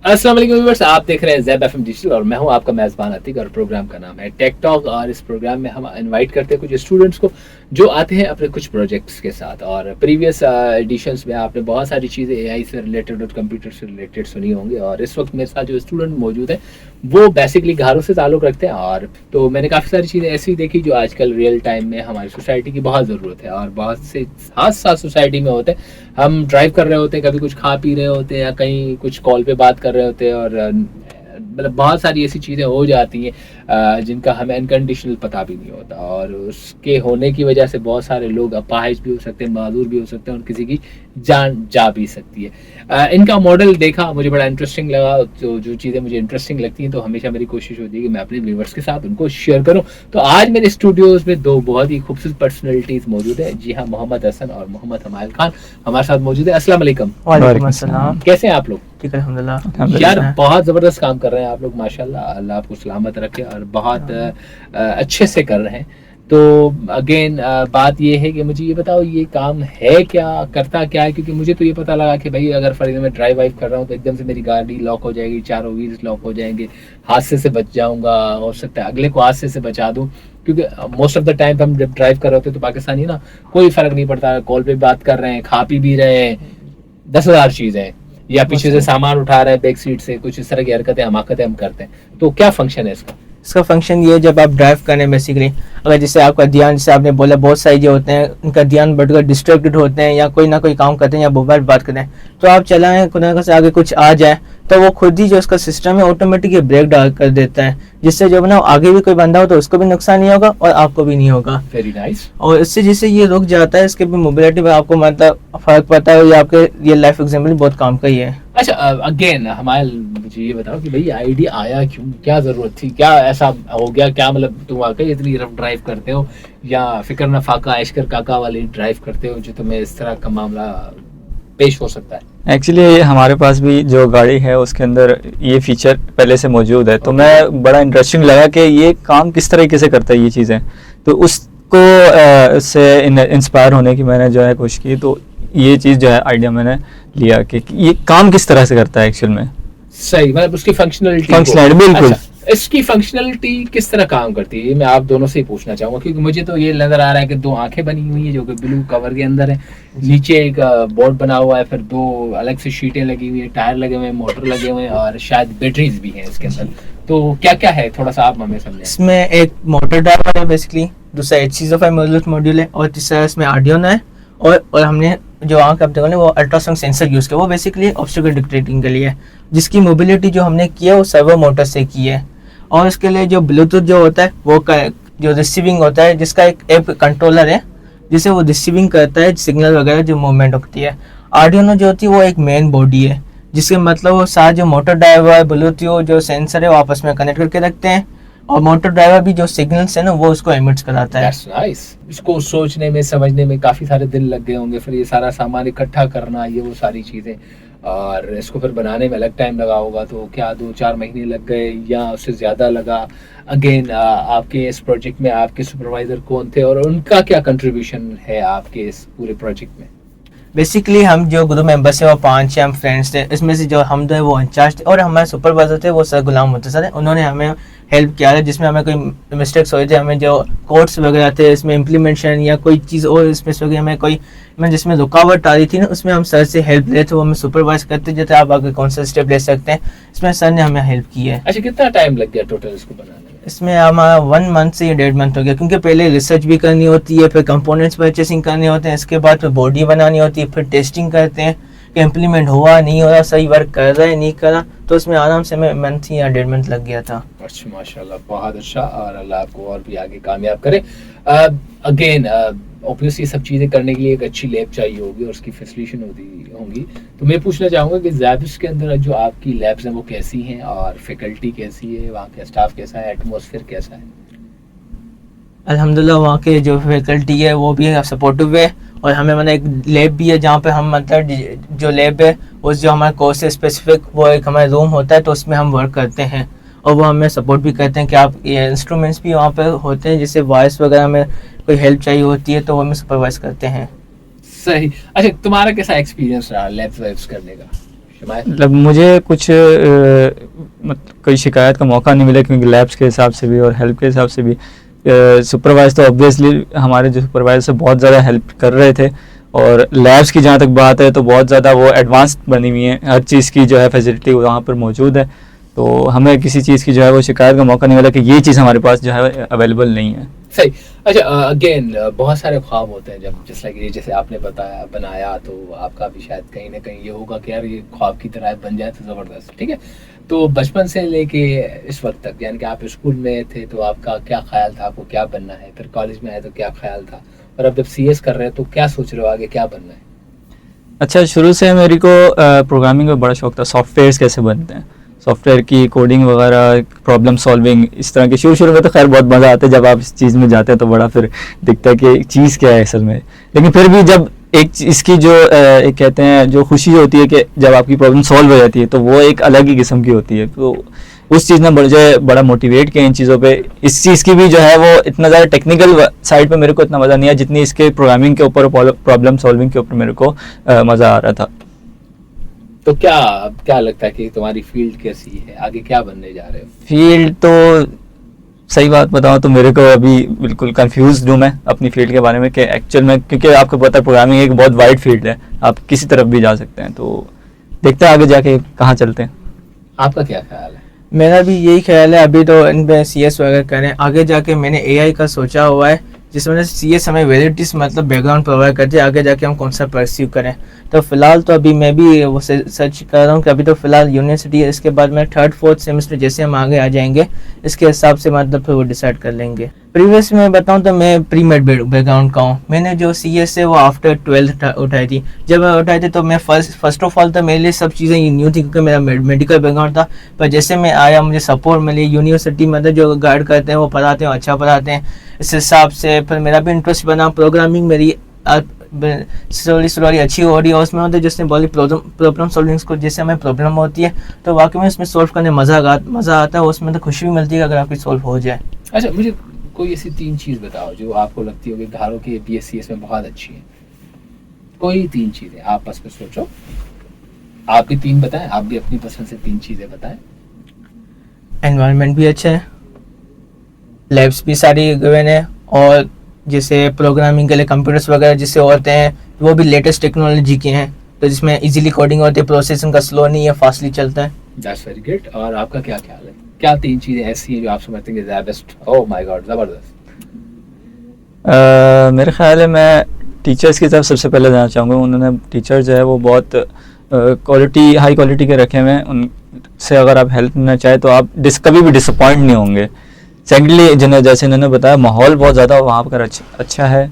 अस्सलाम वालेकुम व्यूअर्स, आप देख रहे हैं ज़ैब एफएम डिजिटल और मैं हूं आपका मेज़बान अतीक और प्रोग्राम का नाम है टेक टॉक। और इस प्रोग्राम में हम इनवाइट करते हैं कुछ स्टूडेंट्स को जो आते हैं अपने कुछ प्रोजेक्ट्स के साथ। और प्रीवियस एडिशंस में आपने बहुत सारी चीज़ें एआई से रिलेटेड और कंप्यूटर से रिलेटेड सुनी होंगी। और इस वक्त मेरे साथ जो स्टूडेंट मौजूद है वो बेसिकली घरों से ताल्लुक़ रखते हैं। और तो मैंने काफ़ी सारी चीज़ें ऐसी देखी जो आजकल रियल टाइम में हमारी सोसाइटी की बहुत ज़रूरत है। और बहुत से साथ साथ सोसाइटी में होते हैं, हम ड्राइव कर रहे होते हैं, कभी कुछ खा पी रहे होते हैं या कहीं कुछ कॉल पे बात कर रहे होते हैं और मतलब बहुत सारी ऐसी चीज़ें हो जाती हैं जिनका हमें अनकंडीशनल पता भी नहीं होता। और उसके होने की वजह से बहुत सारे लोग अपाहिज भी हो सकते हैं, माजूर भी हो सकते हैं और किसी की जान जा भी सकती है। इनका मॉडल देखा, मुझे बड़ा इंटरेस्टिंग लगा। तो जो चीज़ें मुझे इंटरेस्टिंग लगती हैं तो हमेशा मेरी कोशिश होती है कि मैं अपने व्यूवर्स के साथ उनको शेयर करूँ। तो आज मेरे स्टूडियोज़ में दो बहुत ही खूबसूरत पर्सनैलिटीज़ मौजूद है। जी हाँ, मोहम्मद हसन और मोहम्मद हमायल खान हमारे साथ मौजूद है। अस्सलाम वालेकुम। वालेकुम अस्सलाम। कैसे हैं आप लोग? ठीक है, अल्हम्दुलिल्लाह। यार बहुत ज़बरदस्त काम कर रहे हैं आप लोग, माशाल्लाह। अल्लाह आपको सलामत रखे और बहुत अच्छे से कर रहे हैं। तो अगेन बात ये है कि मुझे ये बताओ ये काम है क्या, करता क्या है? क्योंकि मुझे तो ये पता लगा कि भाई अगर फॉर मैं ड्राइव वाइव कर रहा हूँ तो एकदम से मेरी गाड़ी लॉक हो जाएगी, चारों व्हील्स लॉक हो जाएंगे, हादसे से बच जाऊंगा, हो सकता है अगले को हादसे से बचा दूं। क्योंकि मोस्ट ऑफ द टाइम हम जब ड्राइव कर रहे होते हैं तो पाकिस्तानी ना कोई फर्क नहीं पड़ता, कॉल पे बात कर रहे हैं, खा पी भी रहे हैं, 10,000 चीज़ें हैं, या पीछे से सामान उठा रहे हैं बैक सीट से, कुछ इस तरह की हरकतें हमाकतें हम करते हैं। तो क्या फंक्शन है इसका? इसका फंक्शन ये है, जब आप ड्राइव करें बेसिकली अगर जैसे आपका ध्यान, जैसे आपने बोला बहुत सारी जो होते हैं उनका ध्यान बढ़कर डिस्ट्रैक्टेड होते हैं या कोई ना कोई काम करते हैं या मोबाइल बात करते हैं, तो आप चलाएं खुदा से आगे कुछ आ जाए तो वो खुद ही जो उसका सिस्टम है ऑटोमेटिक ब्रेक डाल कर देता है, जिससे जो ना आगे भी कोई बंदा हो तो उसको भी नुकसान नहीं होगा और आपको भी नहीं होगा। Very nice. और इससे जिससे ये रुक जाता है, इसके भी मोबिलिटी में आपको मतलब फर्क पड़ता है। ये आपके रियल लाइफ एग्जाम्पल बहुत काम का ही है। अच्छा, अगेन हमारे मुझे ये बताओ कि भाई आइडिया आया क्यों, क्या जरूरत थी, क्या ऐसा हो गया, क्या मतलब तुम वाकई इतनी रफ ड्राइव करते हो या फिक्र न फाका ऐशकर काका वाली ड्राइव करते हो जो तुम्हें इस तरह का मामला पेश हो सकता है? एक्चुअली हमारे पास भी जो गाड़ी है उसके अंदर ये फीचर पहले से मौजूद है, तो मैं बड़ा इंटरेस्टिंग लगा कि ये काम किस तरीके से करता है ये चीज़ें। तो उसको से इंस्पायर होने की मैंने जो है कोशिश की, तो ये चीज़ जो है आइडिया मैंने लिया कि ये काम किस तरह से करता है एक्चुअल में। सही, मतलब उसकी फंक्शनलिटी बिल्कुल। अच्छा, इसकी फंक्शनलिटी किस तरह काम करती है, मैं आप दोनों से ही पूछना चाहूंगा। क्योंकि मुझे तो ये नजर आ रहा है कि दो आंखें बनी हुई है जो कि ब्लू कवर के अंदर है, नीचे एक बोर्ड बना हुआ है, फिर दो अलग से शीटें लगी हुई है, टायर लगे हुए हैं, मोटर लगे हुए हैं और शायद बैटरीज भी हैं इसके अंदर। तो क्या क्या है, थोड़ा सा आप हमें समझाएं। इसमें एक मोटर ड्राइवर है बेसिकली, दूसरा HC05 मॉड्यूल है और तीसरा इसमें आर्डिनो है। और हमने जो आँख आप देखो वो अल्ट्रासाउंड सेंसर यूज़ किया, वो बेसिकली ऑब्स्टेकल डिटेक्टिंग के लिए है, जिसकी मोबिलिटी जो हमने की है वो सर्वो मोटर से की है। और इसके लिए जो ब्लूटूथ जो होता है वो जो रिसीविंग होता है, जिसका एक ऐप कंट्रोलर है जिसे वो रिसीविंग करता है सिग्नल वगैरह जो मूवमेंट होती है। आर्डिनो जो होती है वो एक मेन बॉडी है, जिसके मतलब वो साथ जो मोटर ड्राइवर है, ब्लूटूथ जो सेंसर है वो आपस में कनेक्ट करके रखते हैं और मोटर ड्राइवर भी जो सिग्नल्स है ना वो उसको एमिट्स कराता है। That's nice. इसको सोचने में समझने में काफी सारे दिन लग गए होंगे, फिर ये सारा सामान इकट्ठा करना, ये वो सारी चीजें, और इसको फिर बनाने में अलग टाइम लगा होगा। तो क्या 2-4 महीने लग गए या उससे ज़्यादा लगा? अगेन आपके इस प्रोजेक्ट में आपके सुपरवाइज़र कौन थे और उनका क्या कंट्रीब्यूशन है आपके इस पूरे प्रोजेक्ट में? बेसिकली हम जो ग्रुप मेंबर्स है वो 5 हम फ्रेंड्स थे, इसमें से जो हम दो वो इंचार्ज थे और हमारे सुपरवाइजर थे वो सर गुलाम होते सर, उन्होंने हमें हेल्प किया है। जिसमें हमें कोई मिस्टेक्स हुए थे, हमें जो कोड्स वगैरह थे इसमें इम्प्लीमेंटेशन या कोई चीज़ और इसमें से हमें कोई जिसमें रुकावट आ रही थी ना, उसमें हम सर से हेल्प ले, तो वो हमें सुपरवाइज करते जैसे आप आगे कौन सा स्टेप ले सकते हैं, इसमें सर ने हमें हेल्प की है। अच्छा, कितना टाइम लग गया टोटल इसको बनाने में? इसमें हमारा 1 मंथ से 1.5 मंथ हो गया, क्योंकि पहले रिसर्च भी करनी होती है, फिर कंपोनेंट्स परचेसिंग करने होते हैं, इसके बाद फिर बॉडी बनानी होती है, फिर टेस्टिंग करते हैं कि इम्प्लीमेंट हुआ नहीं हो रहा, सही वर्क कर रहा है नहीं कर रहा, तो उसमें आराम से हमें मंथ या 1.5 मंथ लग गया था। अच्छा, माशाल्लाह, बहुत अच्छा, और अल्लाह आपको और भी आगे कामयाब करे। अगेन ऑब्वियसली सब चीज़ें करने के लिए एक अच्छी लैब चाहिए होगी और उसकी फैसिलिटेशन होंगी। तो मैं पूछना चाहूँगा कि ज़ैबिश के अंदर जो आपकी लैब्स हैं वो कैसी हैं और फैकल्टी कैसी है, वहाँ का स्टाफ कैसा है, एटमॉस्फेयर कैसा है? अल्हम्दुलिल्लाह वहाँ के जो फैकल्टी है वो भी सपोर्टिव है और हमें मतलब एक लैब भी है जहाँ पे हम मतलब जो लैब है उस जो हमारे कोर्स है स्पेसिफिक, वो एक हमारा रूम होता है तो उसमें हम वर्क करते हैं और वो हमें सपोर्ट भी करते हैं कि आप ये इंस्ट्रूमेंट्स भी वहाँ पे होते हैं, जिससे वॉइस वगैरह में कोई हेल्प चाहिए होती है तो वो हमें सुपरवाइज करते हैं। सही। अच्छा, तुम्हारा कैसा एक्सपीरियंस रहा लैब्स वैब्स करने का? शमाइल? मतलब मुझे कुछ मतलब कोई शिकायत का मौका नहीं मिला, क्योंकि लैब्स के हिसाब से भी और हेल्प के हिसाब से भी सुपरवाइज तो ऑब्वियसली हमारे जो सुपरवाइजर बहुत ज़्यादा हेल्प कर रहे थे। और लैब्स की जहाँ तक बात है तो बहुत ज़्यादा वो एडवांस्ड बनी हुई है, हर चीज़ की जो है फैसिलिटी वहाँ पर मौजूद है। तो हमें किसी चीज़ की जो है वो शिकायत का मौका नहीं मिला कि ये चीज़ हमारे पास जो है अवेलेबल नहीं है। सही। अच्छा, अगेन बहुत सारे ख्वाब होते हैं, जब जैसे कि जैसे आपने बताया बनाया, तो आपका भी शायद कहीं ना कहीं ये होगा कि यार ये ख्वाब की तरह बन जाए तो ज़बरदस्त, ठीक है। तो बचपन से लेके इस वक्त तक, यानी कि आप स्कूल में थे तो आपका क्या ख्याल था, आपको क्या बनना है, फिर कॉलेज में आए तो क्या ख्याल था, और अब जब सीएस कर रहे हैं तो क्या सोच रहे हो आगे क्या बनना है? अच्छा, शुरू से मेरे को प्रोग्रामिंग का बड़ा शौक था, सॉफ्टवेयर्स कैसे बनते हैं, सॉफ्टवेयर की कोडिंग वगैरह, प्रॉब्लम सॉल्विंग, इस तरह के। शुरू में तो खैर बहुत मज़ा आता है, जब आप इस चीज़ में जाते हैं तो बड़ा फिर दिखता है कि चीज़ क्या है असल में। लेकिन फिर भी जब एक इसकी जो एक कहते हैं जो खुशी होती है कि जब आपकी प्रॉब्लम सॉल्व हो जाती है, तो वो एक अलग ही किस्म की होती है। तो उस चीज़ ने मुझे बड़ा मोटिवेट किया इन चीज़ों पे। इस चीज़ की भी जो है वो इतना ज़्यादा टेक्निकल साइड पे मेरे को इतना मज़ा नहीं आया जितनी इसके प्रोग्रामिंग के ऊपर, प्रॉब्लम सॉल्विंग के ऊपर मेरे को मज़ा आ रहा था। तो क्या लगता है कि तुम्हारी फील्ड कैसी है, आगे क्या बनने जा रहे हो? फील्ड तो सही बात बताऊं तो मेरे को अभी बिल्कुल कंफ्यूज हूँ मैं अपनी फील्ड के बारे में कि एक्चुअल में, क्योंकि आपको पता है प्रोग्रामिंग एक बहुत वाइड फील्ड है, आप किसी तरफ भी जा सकते हैं। तो देखते हैं आगे जाके कहाँ चलते हैं। आपका क्या ख्याल है? मेरा भी यही ख्याल है, अभी तो इन पे CS वगैरह करें, आगे जाके मैंने AI का सोचा हुआ है, जिसमें CS हमें वेरिटीज मतलब बैकग्राउंड प्रोवाइड करते हैं, आगे जाके हम कौन सा परस्यू करें। तो फिलहाल तो अभी मैं भी वो सर्च कर रहा हूँ कि अभी तो फिलहाल यूनिवर्सिटी है, इसके बाद में 3rd-4th सेमेस्टर जैसे हम आगे आ जाएंगे इसके हिसाब से मतलब फिर वो डिसाइड कर लेंगे। प्रीवियस में बताऊँ तो मैं प्री मेड बैकग्राउंड का हूँ, मैंने जो CS है वो आफ्टर 12th उठाई थी। जब मैं उठाई थी तो मैं फर्स्ट ऑफ ऑल तो मेरे लिए सब चीज़ें न्यू थी, क्योंकि मेरा मेडिकल बैकग्राउंड था। पर जैसे मैं आया मुझे सपोर्ट मिली, यूनिवर्सिटी मतलब जो गाइड करते हैं वो पढ़ाते हैं, अच्छा पढ़ाते हैं, इस हिसाब से फिर मेरा भी इंटरेस्ट बना। प्रोग्रामिंग मेरी स्लोली अच्छी हो रही है, उसमें मतलब जिसने बोली प्रॉब्लम सॉल्विंग को, जैसे हमें प्रॉब्लम होती है तो वाकई में उसमें सॉल्व करने मज़ा आता है, उसमें तो खुशी भी मिलती है अगर आपकी सॉल्व हो जाए। अच्छा, मुझे कोई ऐसी 3 चीज़ बताओ जो आपको लगती हो कि घरों की BScs में बहुत अच्छी है। कोई 3 चीज़ें आप बस में सोचो, आप भी 3 बताएं, आप भी अपनी पसंद से 3 चीज़ें बताएं। एनवायरनमेंट भी अच्छा है, लैब्स भी सारी गिवन है, और जैसे प्रोग्रामिंग के लिए कंप्यूटर्स वगैरह जिससे होते हैं वो भी लेटेस्ट टेक्नोलॉजी के हैं, तो जिसमें इजीली कोडिंग होती है, प्रोसेसिंग का स्लो नहीं है, फास्टली चलता है। That's very good. और आपका क्या ख्याल है, क्या 3 चीज़ें ऐसी हैं जो आप समझते हैं कि बेस्ट? ओह माय गॉड, ज़बरदस्त। मेरे ख्याल है मैं टीचर्स की तरफ सबसे पहले जाना चाहूँगा। उन्होंने टीचर जो है वो बहुत हाई क्वालिटी के रखे हुए हैं, उनसे अगर आप हेल्प लेना चाहें तो आप कभी भी डिसअपॉइंट नहीं होंगे। सेकेंडली जैसे इन्होंने बताया, माहौल बहुत ज़्यादा वहाँ पर अच्छा है।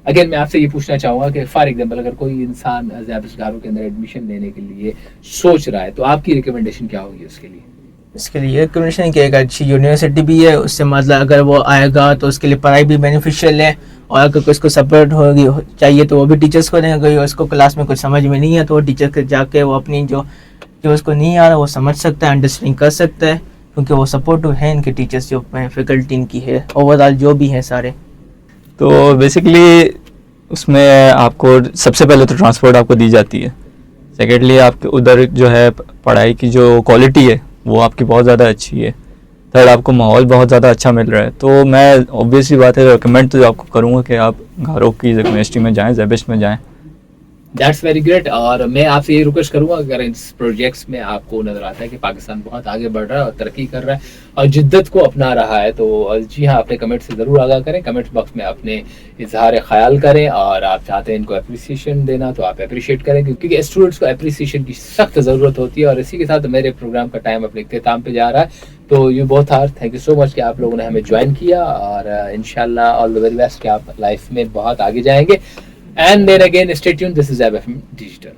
अगेन मैं आपसे ये पूछना चाहूँगा कि फॉर एग्जांपल अगर कोई इंसान ज़ैबिस गारो के अंदर एडमिशन लेने के लिए सोच रहा है तो आपकी रिकमेंडेशन क्या होगी उसके लिए? इसके लिए रिकमेंडेशन क्या है, अच्छी यूनिवर्सिटी भी है, उससे मतलब अगर वो आएगा तो उसके लिए पढ़ाई भी बेनिफिशियल है, और अगर कोई उसको सपोर्ट होगी चाहिए तो वो भी टीचर्स को देंगे। अगर उसको क्लास में कुछ समझ में नहीं है तो वो टीचर के जाके वो अपनी जो उसको नहीं आ रहा वो समझ सकता है, अंडरस्टैंडिंग कर सकता है, क्योंकि वो सपोर्टिव है इनके टीचर्स जो फैकल्टी इनकी है, ओवरऑल जो भी है सारे। तो बेसिकली उसमें आपको सबसे पहले तो ट्रांसपोर्ट आपको दी जाती है, सेकेंडली आपके उधर जो है पढ़ाई की जो क्वालिटी है वो आपकी बहुत ज़्यादा अच्छी है, थर्ड आपको माहौल बहुत ज़्यादा अच्छा मिल रहा है। तो मैं ऑब्वियसली बात है रिकमेंड तो आपको करूँगा कि आप गारो की यूनिवर्सिटी में जाएँ, ज़ैबिस्ट में जाएँ। That's very great. और मैं आपसे ये रिक्वेस्ट करूंगा, अगर इस प्रोजेक्ट्स में आपको नजर आता है कि पाकिस्तान बहुत आगे बढ़ रहा है और तरक्की कर रहा है और जिद्दत को अपना रहा है, तो जी हाँ, अपने कमेंट से ज़रूर आगाह करें, कमेंट्स बॉक्स में अपने इजहार ख्याल करें। और आप चाहते हैं इनको अप्रिसिएशन देना तो आप अप्रिशिएट करें, क्योंकि स्टूडेंट्स को अप्रिसिएशन की सख्त ज़रूरत होती है। और इसी के साथ मेरे प्रोग्राम का टाइम अपने इख्तिताम पे जा रहा है, तो you both are thank you so much कि आप लोगों ने हमें ज्वाइन किया, और इंशाल्लाह ऑल द वेरी बेस्ट कि आप लाइफ में बहुत आगे जाएंगे। And then again, stay tuned. This is ZebFM Digital.